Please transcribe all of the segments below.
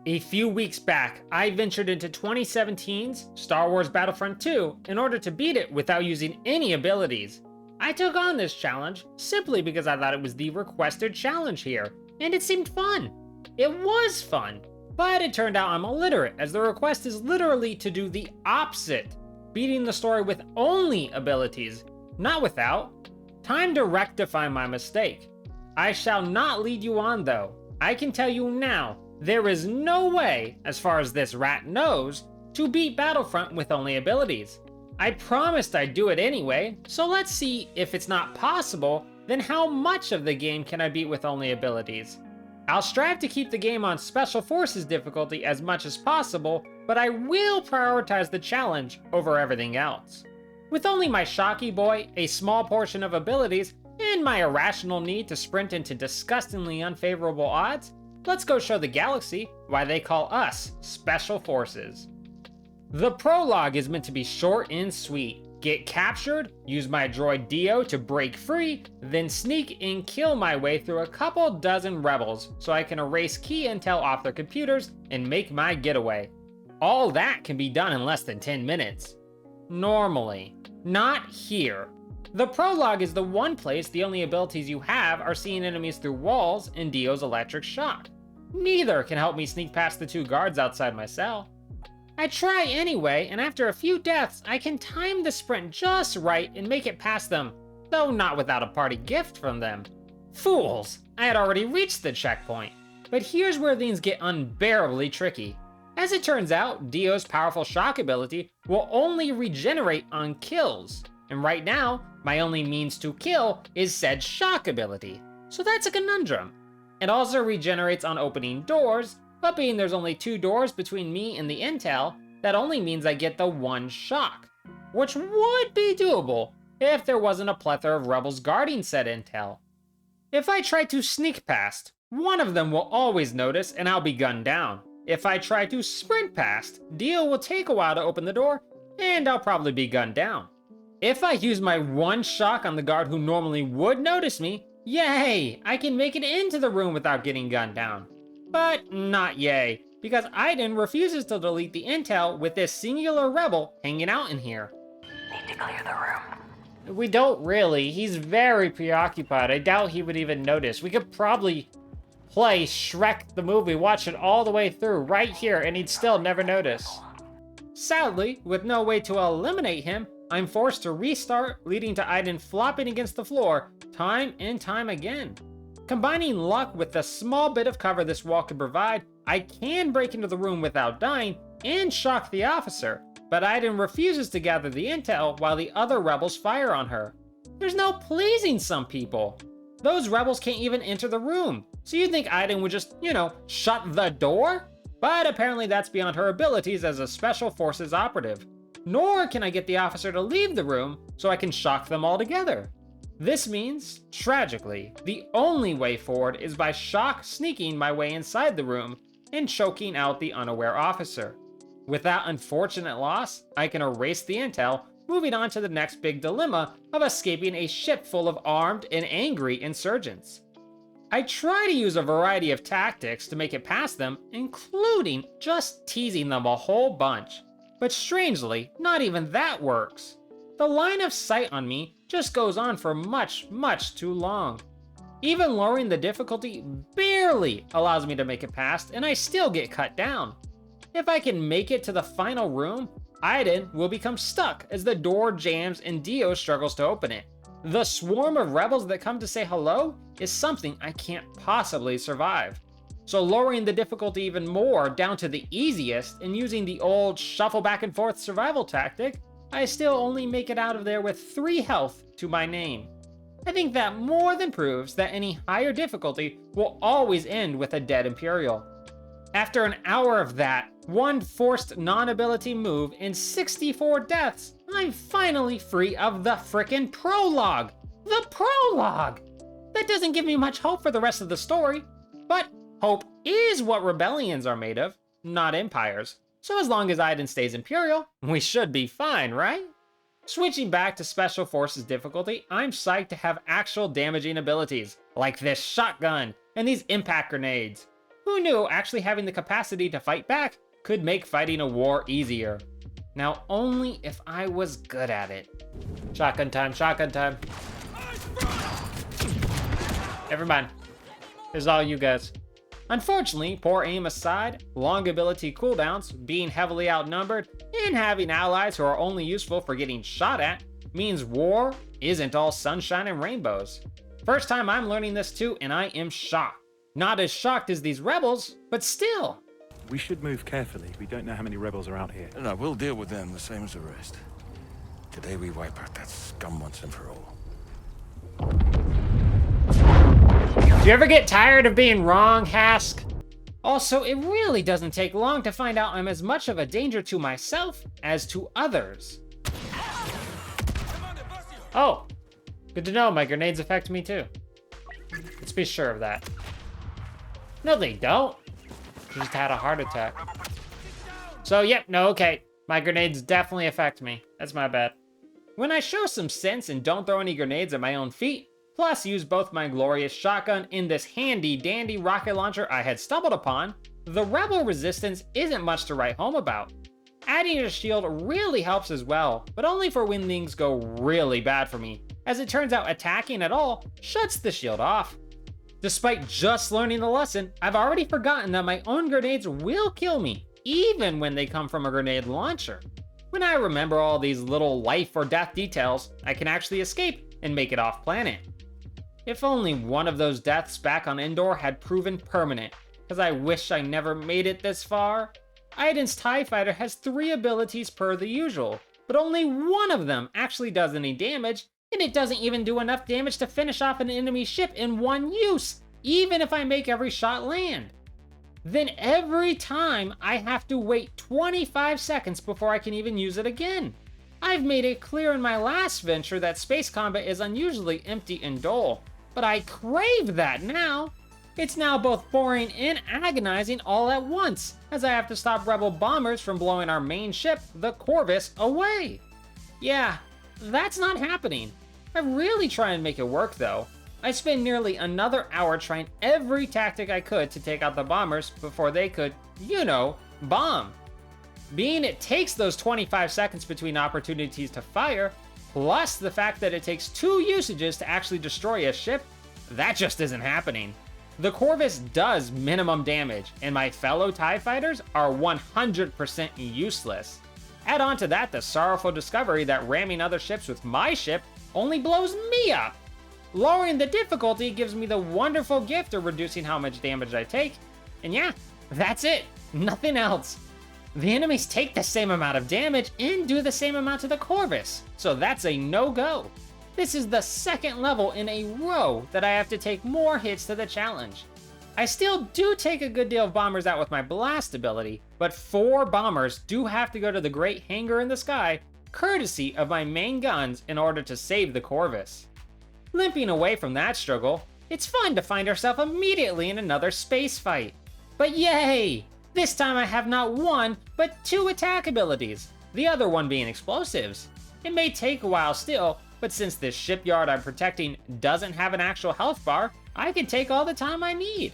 A few weeks back, I ventured into 2017's Star Wars Battlefront 2 in order to beat it without using any abilities. I took on this challenge simply because I thought it was the requested challenge here, and it seemed fun. It was fun, but it turned out I'm illiterate, as the request is literally to do the opposite, beating the story with only abilities, not without. Time to rectify my mistake. I shall not lead you on though. I can tell you now, there is no way, as far as this rat knows, to beat Battlefront with only abilities. I promised I'd do it anyway, so let's see if it's not possible, then how much of the game can I beat with only abilities? I'll strive to keep the game on Special Forces difficulty as much as possible, but I will prioritize the challenge over everything else. With only my Shocky Boy, a small portion of abilities, and my irrational need to sprint into disgustingly unfavorable odds, let's go show the galaxy why they call us Special Forces. The prologue is meant to be short and sweet. Get captured, use my droid Dio to break free, then sneak and kill my way through a couple dozen rebels so I can erase key intel off their computers and make my getaway. All that can be done in less than 10 minutes. Normally. Not here. The prologue is the one place the only abilities you have are seeing enemies through walls and Dio's electric shock. Neither can help me sneak past the two guards outside my cell. I try anyway, and after a few deaths, I can time the sprint just right and make it past them, though not without a party gift from them. Fools! I had already reached the checkpoint. But here's where things get unbearably tricky. As it turns out, Dio's powerful shock ability will only regenerate on kills, and right now, my only means to kill is said shock ability, so that's a conundrum. It also regenerates on opening doors, but being there's only 2 doors between me and the intel, that only means I get the 1 shock, which would be doable if there wasn't a plethora of rebels guarding said intel. If I try to sneak past, one of them will always notice and I'll be gunned down. If I try to sprint past, Dio will take a while to open the door and I'll probably be gunned down. If I use my 1 shock on the guard who normally would notice me, yay, I can make it into the room without getting gunned down. But not yay, because Aiden refuses to delete the intel with this singular rebel hanging out in here. Need to clear the room. We don't really. He's very preoccupied. I doubt he would even notice. We could probably play Shrek the movie, watch it all the way through right here, and he'd still never notice. Sadly, with no way to eliminate him, I'm forced to restart, leading to Aiden flopping against the floor time and time again. Combining luck with the small bit of cover this wall can provide, I can break into the room without dying and shock the officer, but Aiden refuses to gather the intel while the other rebels fire on her. There's no pleasing some people. Those rebels can't even enter the room, so you'd think Aiden would just, shut the door? But apparently that's beyond her abilities as a Special Forces operative. Nor can I get the officer to leave the room so I can shock them all together. This means, tragically, the only way forward is by shock sneaking my way inside the room and choking out the unaware officer. With that unfortunate loss, I can erase the intel, moving on to the next big dilemma of escaping a ship full of armed and angry insurgents. I try to use a variety of tactics to make it past them, including just teasing them a whole bunch. But strangely, not even that works. The line of sight on me just goes on for much, much too long. Even lowering the difficulty barely allows me to make it past, and I still get cut down. If I can make it to the final room, Aiden will become stuck as the door jams and Dio struggles to open it. The swarm of rebels that come to say hello is something I can't possibly survive. So lowering the difficulty even more down to the easiest and using the old shuffle back and forth survival tactic, I still only make it out of there with 3 health to my name. I think that more than proves that any higher difficulty will always end with a dead Imperial. After an hour of that, 1 forced non-ability move and 64 deaths, I'm finally free of the frickin' prologue! The prologue! That doesn't give me much hope for the rest of the story, but hope is what rebellions are made of, not empires. So as long as Aiden stays Imperial, we should be fine, right? Switching back to Special Forces difficulty, I'm psyched to have actual damaging abilities, like this shotgun and these impact grenades. Who knew actually having the capacity to fight back could make fighting a war easier? Now only if I was good at it. Shotgun time, shotgun time. Never mind. It's all you guys. Unfortunately, poor aim aside, long ability cooldowns, being heavily outnumbered, and having allies who are only useful for getting shot at, means war isn't all sunshine and rainbows. First time I'm learning this too, and I am shocked. Not as shocked as these rebels, but still. We should move carefully. We don't know how many rebels are out here. No, we'll deal with them the same as the rest. Today we wipe out that scum once and for all. Do you ever get tired of being wrong, Hask? Also, it really doesn't take long to find out I'm as much of a danger to myself as to others. Oh, good to know my grenades affect me too. Let's be sure of that. No, they don't. Just had a heart attack. So, yep, no, okay. My grenades definitely affect me. That's my bad. When I show some sense and don't throw any grenades at my own feet, plus use both my glorious shotgun in this handy dandy rocket launcher I had stumbled upon, the rebel resistance isn't much to write home about. Adding a shield really helps as well, but only for when things go really bad for me, as it turns out attacking at all shuts the shield off. Despite just learning the lesson, I've already forgotten that my own grenades will kill me, even when they come from a grenade launcher. When I remember all these little life or death details, I can actually escape and make it off planet. If only one of those deaths back on Endor had proven permanent, because I wish I never made it this far. Aiden's TIE Fighter has 3 abilities per the usual, but only one of them actually does any damage, and it doesn't even do enough damage to finish off an enemy ship in one use, even if I make every shot land. Then every time I have to wait 25 seconds before I can even use it again. I've made it clear in my last venture that space combat is unusually empty and dull, but I crave that now. It's now both boring and agonizing all at once, as I have to stop rebel bombers from blowing our main ship, the Corvus, away. Yeah, that's not happening. I really try and make it work though. I spend nearly another hour trying every tactic I could to take out the bombers before they could, you know, bomb. Being it takes those 25 seconds between opportunities to fire, plus the fact that it takes 2 usages to actually destroy a ship, that just isn't happening. The Corvus does minimum damage, and my fellow TIE fighters are 100% useless. Add on to that the sorrowful discovery that ramming other ships with my ship only blows me up. Lowering the difficulty gives me the wonderful gift of reducing how much damage I take, and yeah, that's it, nothing else. The enemies take the same amount of damage and do the same amount to the Corvus, so that's a no-go. This is the 2nd level in a row that I have to take more hits to the challenge. I still do take a good deal of bombers out with my blast ability, but 4 bombers do have to go to the great hangar in the sky, courtesy of my main guns in order to save the Corvus. Limping away from that struggle, it's fun to find ourselves immediately in another space fight. But yay! This time I have not 1, but 2 attack abilities, the other one being explosives. It may take a while still, but since this shipyard I'm protecting doesn't have an actual health bar, I can take all the time I need.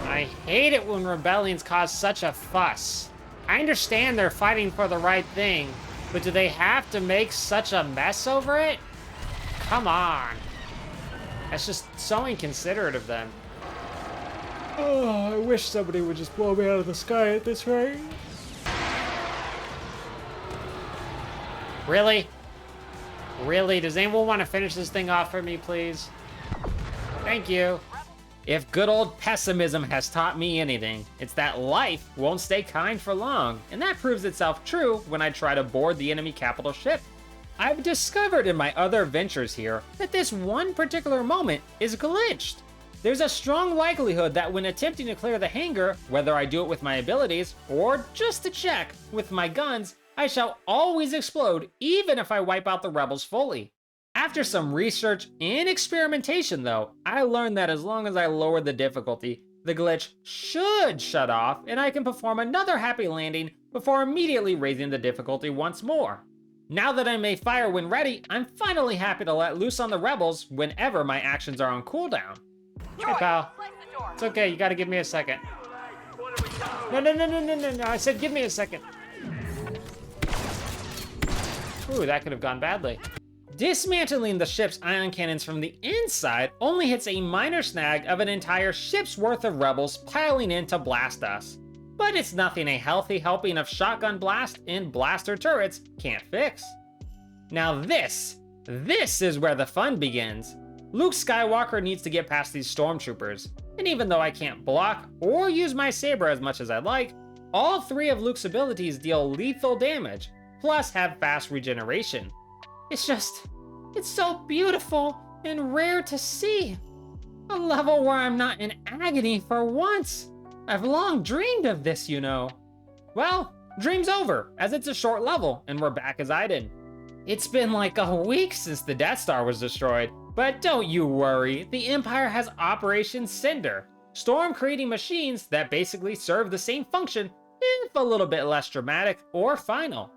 I hate it when rebellions cause such a fuss. I understand they're fighting for the right thing, but do they have to make such a mess over it? Come on. That's just so inconsiderate of them. Oh, I wish somebody would just blow me out of the sky at this rate. Really? Really? Does anyone want to finish this thing off for me, please? Thank you. If good old pessimism has taught me anything, it's that life won't stay kind for long, and that proves itself true when I try to board the enemy capital ship. I've discovered in my other ventures here that this one particular moment is glitched. There's a strong likelihood that when attempting to clear the hangar, whether I do it with my abilities or just to check with my guns, I shall always explode even if I wipe out the rebels fully. After some research and experimentation though, I learned that as long as I lower the difficulty, the glitch should shut off and I can perform another happy landing before immediately raising the difficulty once more. Now that I may fire when ready, I'm finally happy to let loose on the rebels whenever my actions are on cooldown. Hey pal. It's okay, you gotta give me a second. No, I said give me a second. Ooh, that could have gone badly. Dismantling the ship's ion cannons from the inside only hits a minor snag of an entire ship's worth of rebels piling in to blast us. But it's nothing a healthy helping of shotgun blast and blaster turrets can't fix. Now this is where the fun begins. Luke Skywalker needs to get past these stormtroopers, and even though I can't block or use my saber as much as I'd like, all 3 of Luke's abilities deal lethal damage, plus have fast regeneration. It's so beautiful and rare to see. A level where I'm not in agony for once. I've long dreamed of this, you know. Well, dream's over, as it's a short level, and we're back as Iden. It's been like a week since the Death Star was destroyed, but don't you worry, the Empire has Operation Cinder, storm-creating machines that basically serve the same function, if a little bit less dramatic or final.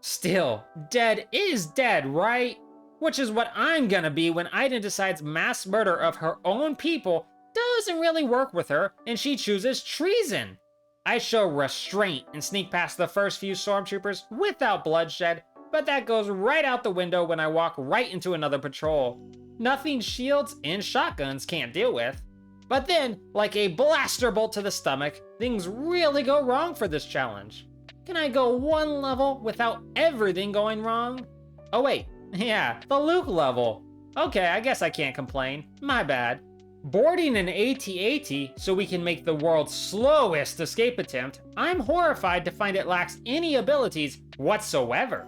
Still, dead is dead, right? Which is what I'm gonna be when Iden decides mass murder of her own people doesn't really work with her, and she chooses treason. I show restraint and sneak past the first few stormtroopers without bloodshed, but that goes right out the window when I walk right into another patrol. Nothing shields and shotguns can't deal with. But then, like a blaster bolt to the stomach, things really go wrong for this challenge. Can I go one level without everything going wrong? Oh wait, yeah, the Luke level. Okay, I guess I can't complain. My bad. Boarding an AT-AT so we can make the world's slowest escape attempt, I'm horrified to find it lacks any abilities whatsoever.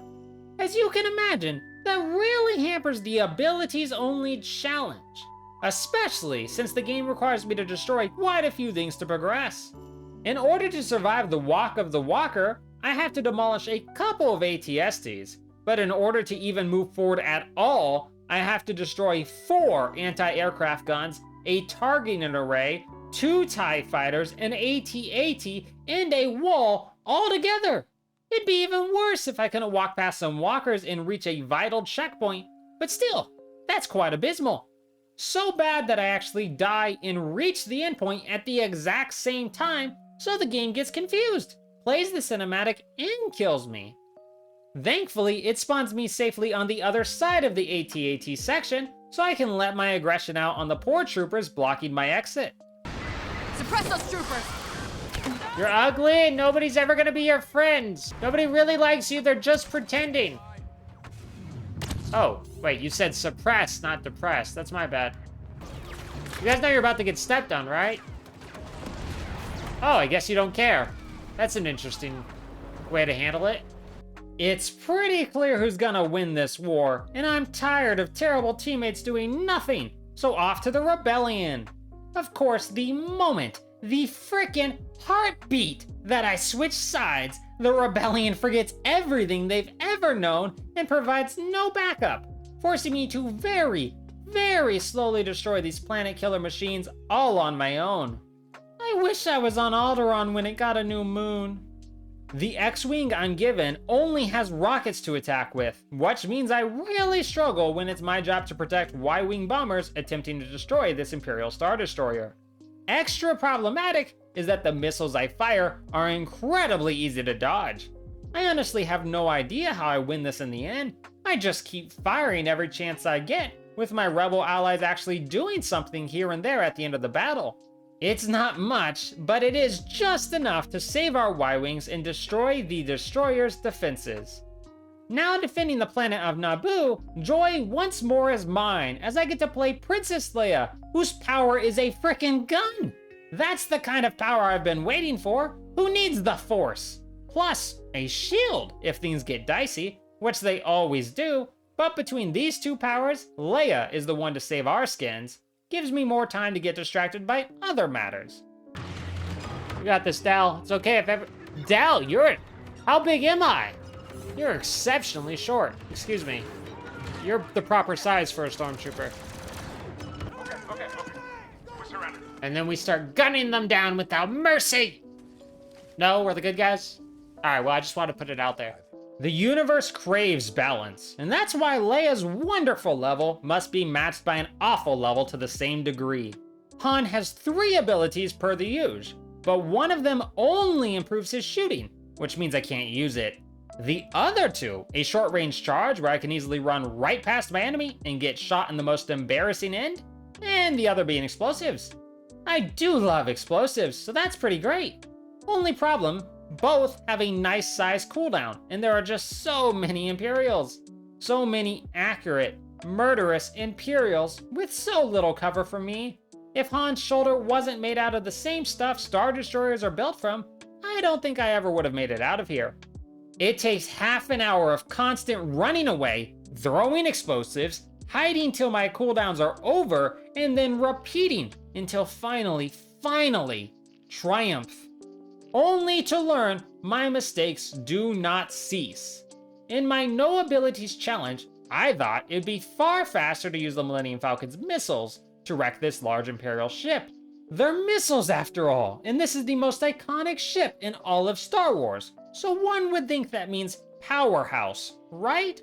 As you can imagine, that really hampers the abilities-only challenge, especially since the game requires me to destroy quite a few things to progress. In order to survive the Walk of the Walker, I have to demolish a couple of AT-STs, but in order to even move forward at all, I have to destroy 4 anti-aircraft guns, a targeting array, 2 TIE fighters, an AT-AT, and a wall all together. It'd be even worse if I couldn't walk past some walkers and reach a vital checkpoint, but still, that's quite abysmal. So bad that I actually die and reach the endpoint at the exact same time, so the game gets confused, plays the cinematic, and kills me. Thankfully, it spawns me safely on the other side of the AT-AT section, so I can let my aggression out on the poor troopers blocking my exit. Suppress those troopers! You're ugly and nobody's ever gonna be your friends. Nobody really likes you, they're just pretending. Oh, wait, you said suppress, not depress. That's my bad. You guys know you're about to get stepped on, right? Oh, I guess you don't care. That's an interesting way to handle it. It's pretty clear who's gonna win this war, and I'm tired of terrible teammates doing nothing, so off to the rebellion. Of course, the moment, the frickin' heartbeat that I switch sides, the rebellion forgets everything they've ever known and provides no backup, forcing me to very, very slowly destroy these planet killer machines all on my own. I wish I was on Alderaan when it got a new moon. The X-Wing I'm given only has rockets to attack with, which means I really struggle when it's my job to protect Y-Wing bombers attempting to destroy this Imperial Star Destroyer. Extra problematic is that the missiles I fire are incredibly easy to dodge. I honestly have no idea how I win this in the end. I just keep firing every chance I get, with my rebel allies actually doing something here and there at the end of the battle. It's not much, but it is just enough to save our Y-Wings and destroy the destroyer's defenses. Now defending the planet of Naboo, joy once more is mine as I get to play Princess Leia, whose power is a frickin' gun. That's the kind of power I've been waiting for. Who needs the Force? Plus, a shield if things get dicey, which they always do, but between these two powers, Leia is the one to save our skins. Gives me more time to get distracted by other matters. You got this, Dal. It's okay if ever... Dal, how big am I? You're exceptionally short. Excuse me. You're the proper size for a stormtrooper. Okay. We're surrounded. And then we start gunning them down without mercy. No, we're the good guys? Alright, well, I just want to put it out there. The universe craves balance, and that's why Leia's wonderful level must be matched by an awful level to the same degree. Han has 3 abilities per the usual, but one of them only improves his shooting, which means I can't use it. The other 2, a short-range charge where I can easily run right past my enemy and get shot in the most embarrassing end, and the other being explosives. I do love explosives, so that's pretty great. Only problem, both have a nice size cooldown, and there are just so many Imperials. So many accurate, murderous Imperials with so little cover for me. If Han's shoulder wasn't made out of the same stuff Star Destroyers are built from, I don't think I ever would have made it out of here. It takes half an hour of constant running away, throwing explosives, hiding till my cooldowns are over, and then repeating until finally, triumph. Only to learn my mistakes do not cease. In my no abilities challenge, I thought it'd be far faster to use the Millennium Falcon's missiles to wreck this large Imperial ship. They're missiles after all, and this is the most iconic ship in all of Star Wars, so one would think that means powerhouse, right?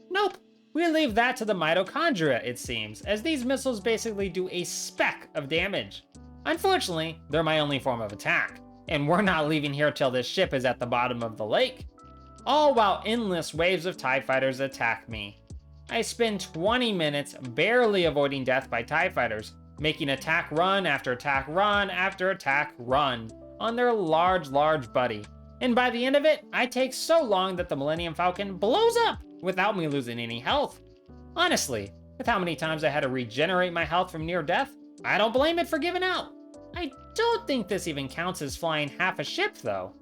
Nope, we leave that to the mitochondria, it seems, as these missiles basically do a speck of damage. Unfortunately, they're my only form of attack, and we're not leaving here till this ship is at the bottom of the lake. All while endless waves of TIE fighters attack me. I spend 20 minutes barely avoiding death by TIE fighters, making attack run after attack run after attack run on their large buddy. And by the end of it, I take so long that the Millennium Falcon blows up without me losing any health. Honestly, with how many times I had to regenerate my health from near death, I don't blame it for giving out. I don't think this even counts as flying half a ship though.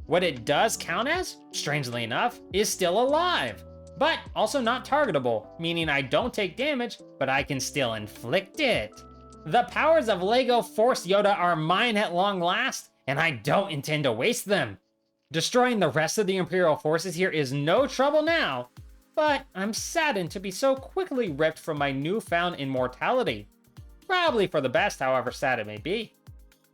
What it does count as, strangely enough, is still alive, but also not targetable, meaning I don't take damage, but I can still inflict it. The powers of Lego Force Yoda are mine at long last, and I don't intend to waste them. Destroying the rest of the Imperial forces here is no trouble now, but I'm saddened to be so quickly ripped from my newfound immortality. Probably for the best, however sad it may be.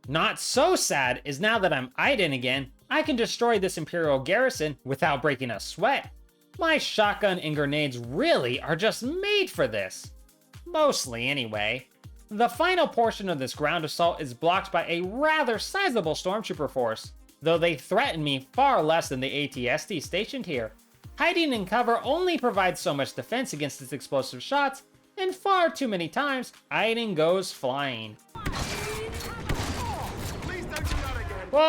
Not so sad is now that I'm Iden again, I can destroy this Imperial garrison without breaking a sweat. My shotgun and grenades really are just made for this. Mostly anyway. The final portion of this ground assault is blocked by a rather sizable stormtrooper force, though they threaten me far less than the AT-ST stationed here. Hiding in cover only provides so much defense against its explosive shots, and far too many times, Iden goes flying. Whoa!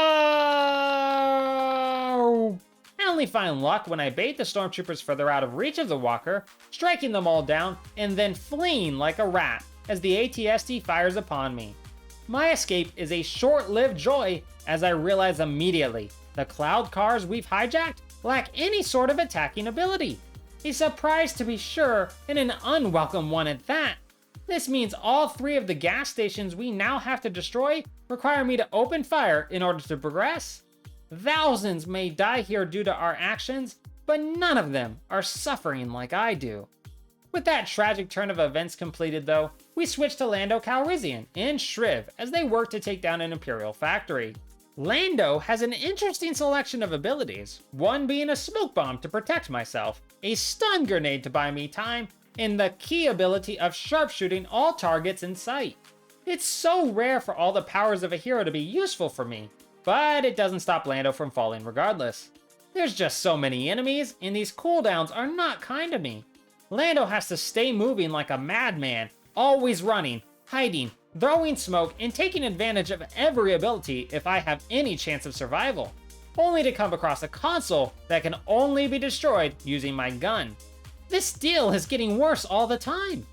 I only find luck when I bait the stormtroopers further out of reach of the walker, striking them all down, and then fleeing like a rat as the AT-ST fires upon me. My escape is a short-lived joy as I realize immediately the cloud cars we've hijacked lack any sort of attacking ability. A surprise to be sure, and an unwelcome one at that. This means all 3 of the gas stations we now have to destroy require me to open fire in order to progress. Thousands may die here due to our actions, but none of them are suffering like I do. With that tragic turn of events completed though, we switch to Lando Calrissian and Shriv as they work to take down an Imperial factory. Lando has an interesting selection of abilities, one being a smoke bomb to protect myself, a stun grenade to buy me time, and the key ability of sharpshooting all targets in sight. It's so rare for all the powers of a hero to be useful for me, but it doesn't stop Lando from falling regardless. There's just so many enemies, and these cooldowns are not kind to me. Lando has to stay moving like a madman, always running, hiding, throwing smoke, and taking advantage of every ability if I have any chance of survival, only to come across a console that can only be destroyed using my gun. This deal is getting worse all the time.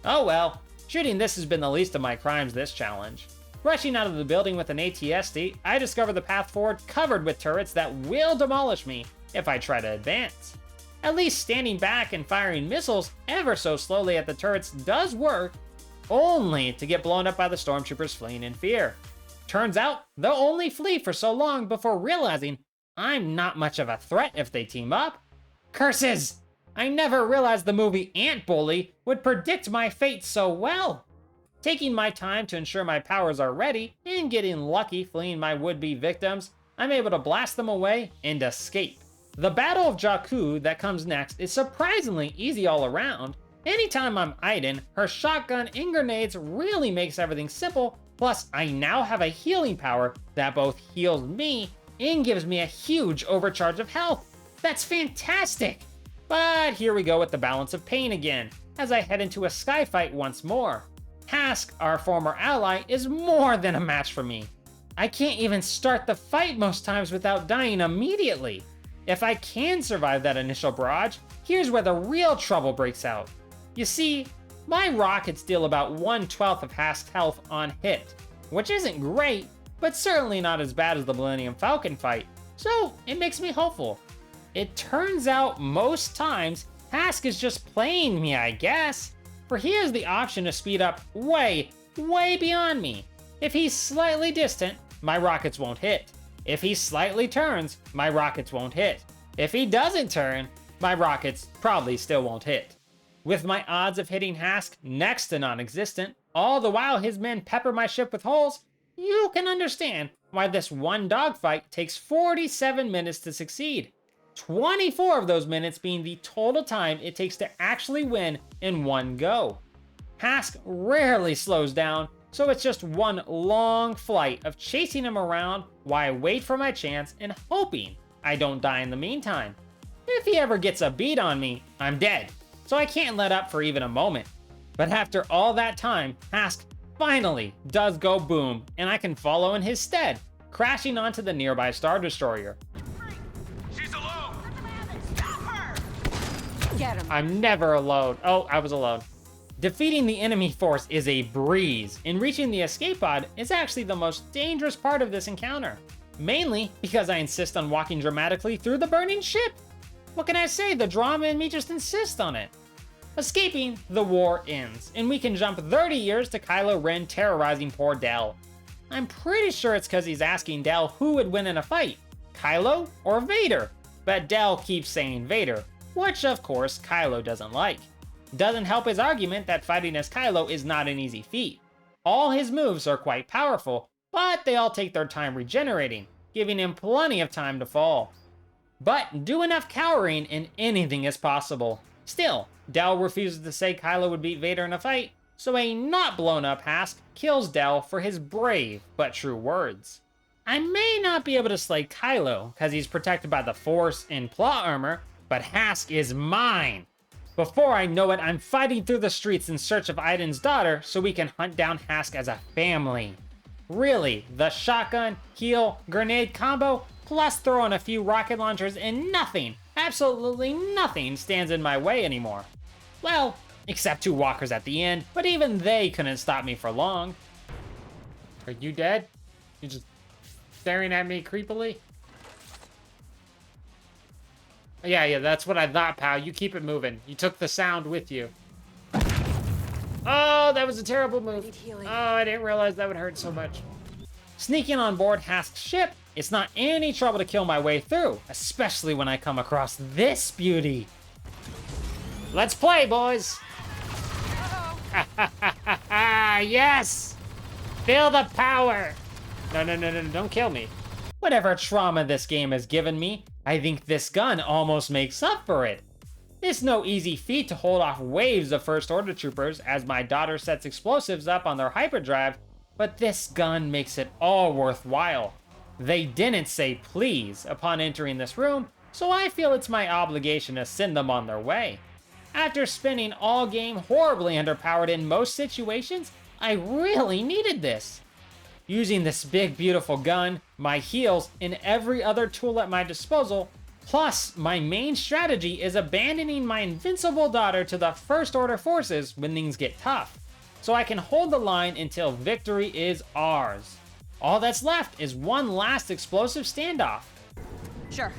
Oh well, shooting this has been the least of my crimes this challenge. Rushing out of the building with an AT-ST, I discover the path forward covered with turrets that will demolish me if I try to advance. At least standing back and firing missiles ever so slowly at the turrets does work, only to get blown up by the stormtroopers fleeing in fear. Turns out, they'll only flee for so long before realizing I'm not much of a threat if they team up. Curses! I never realized the movie Ant Bully would predict my fate so well. Taking my time to ensure my powers are ready, and getting lucky fleeing my would-be victims, I'm able to blast them away and escape. The Battle of Jakku that comes next is surprisingly easy all around, Anytime I'm Aiden, her shotgun and grenades really makes everything simple, plus I now have a healing power that both heals me and gives me a huge overcharge of health. That's fantastic! But here we go with the balance of pain again, as I head into a sky fight once more. Hask, our former ally, is more than a match for me. I can't even start the fight most times without dying immediately. If I can survive that initial barrage, here's where the real trouble breaks out. You see, my rockets deal about 1/12 of Hask's health on hit, which isn't great, but certainly not as bad as the Millennium Falcon fight, so it makes me hopeful. It turns out most times, Hask is just playing me, I guess, for he has the option to speed up way beyond me. If he's slightly distant, my rockets won't hit. If he slightly turns, my rockets won't hit. If he doesn't turn, my rockets probably still won't hit. With my odds of hitting Hask next to non-existent, all the while his men pepper my ship with holes, you can understand why this one dogfight takes 47 minutes to succeed. 24 of those minutes being the total time it takes to actually win in one go. Hask rarely slows down, so it's just one long flight of chasing him around while I wait for my chance and hoping I don't die in the meantime. If he ever gets a beat on me, I'm dead, so I can't let up for even a moment. But after all that time, Hask finally does go boom, and I can follow in his stead, crashing onto the nearby Star Destroyer. She's alone! Stop her! Get him. I'm never alone. Oh, I was alone. Defeating the enemy force is a breeze, and reaching the escape pod is actually the most dangerous part of this encounter. Mainly because I insist on walking dramatically through the burning ship. What can I say? The drama in me just insists on it. Escaping, the war ends, and we can jump 30 years to Kylo Ren terrorizing poor Del. I'm pretty sure it's because he's asking Del who would win in a fight, Kylo or Vader, but Del keeps saying Vader, which of course Kylo doesn't like. Doesn't help his argument that fighting as Kylo is not an easy feat. All his moves are quite powerful, but they all take their time regenerating, giving him plenty of time to fall. But do enough cowering and anything is possible. Still, Del refuses to say Kylo would beat Vader in a fight, so a not blown up Hask kills Del for his brave but true words. I may not be able to slay Kylo because he's protected by the Force and plot armor, but Hask is mine. Before I know it, I'm fighting through the streets in search of Aiden's daughter so we can hunt down Hask as a family. Really, the shotgun, heal, grenade combo, plus throw in a few rocket launchers and nothing, absolutely nothing stands in my way anymore. Well, except 2 walkers at the end, but even they couldn't stop me for long. Are you dead? You're just staring at me creepily? Yeah, that's what I thought, pal. You keep it moving. You took the sound with you. Oh, that was a terrible move. Oh, I didn't realize that would hurt so much. Sneaking on board Hask's ship, it's not any trouble to kill my way through, especially when I come across this beauty. Let's play, boys. Yes! Feel the power. No, don't kill me. Whatever trauma this game has given me, I think this gun almost makes up for it. It's no easy feat to hold off waves of First Order troopers as my daughter sets explosives up on their hyperdrive, but this gun makes it all worthwhile. They didn't say please upon entering this room, so I feel it's my obligation to send them on their way. After spending all game horribly underpowered in most situations, I really needed this. Using this big beautiful gun, my heals, and every other tool at my disposal, plus my main strategy is abandoning my invincible daughter to the First Order forces when things get tough, so I can hold the line until victory is ours. All that's left is one last explosive standoff. Sure.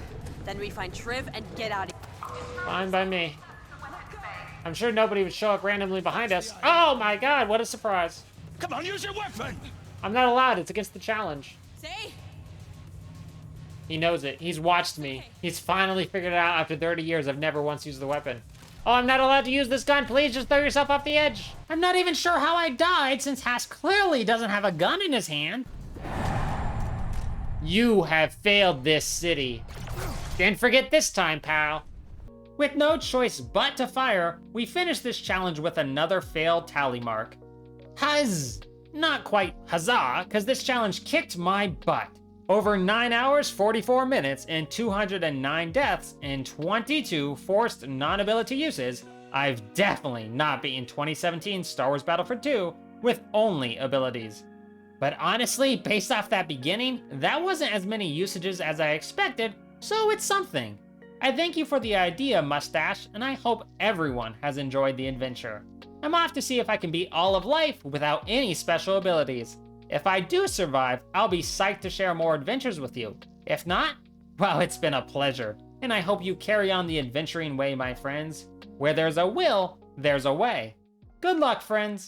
Then we find Triv and get out of here. Fine by me. I'm sure nobody would show up randomly behind us. Oh my god, what a surprise. Come on, use your weapon! I'm not allowed, it's against the challenge. See? He knows it. He's watched me. He's finally figured it out after 30 years I've never once used the weapon. Oh, I'm not allowed to use this gun. Please just throw yourself off the edge. I'm not even sure how I died since Hask clearly doesn't have a gun in his hand. You have failed this city. Didn't forget this time, pal. With no choice but to fire, we finished this challenge with another failed tally mark. Huzz! Not quite huzzah, cause this challenge kicked my butt. Over 9 hours, 44 minutes, and 209 deaths and 22 forced non-ability uses, I've definitely not beaten 2017's Star Wars Battlefront 2 with only abilities. But honestly, based off that beginning, that wasn't as many usages as I expected, so it's something. I thank you for the idea, Mustache, and I hope everyone has enjoyed the adventure. I'm off to see if I can beat all of life without any special abilities. If I do survive, I'll be psyched to share more adventures with you. If not, well, it's been a pleasure, and I hope you carry on the adventuring way, my friends. Where there's a will, there's a way. Good luck, friends!